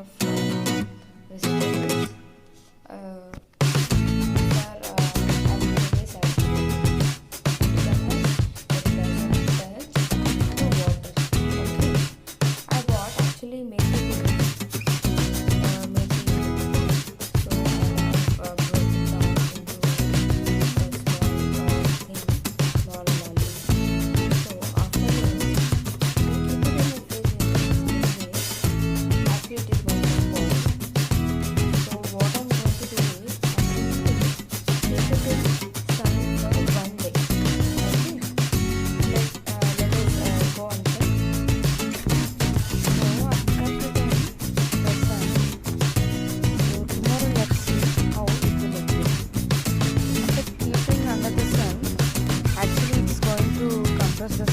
of vegetables. These are as previous as it doesn't touch the water. Okay, I bought actually maybe so I have broke it down into the small things normally. So after this, I keep it in the fridge in this way. Actually, it is going to spoil. So what I'm going to do is I'm going to keep it in sun for 1 day. Okay, let us go on check. So I've kept it in the sun. So tomorrow let's see how it will look like. After keeping under the sun, actually it's going to compress the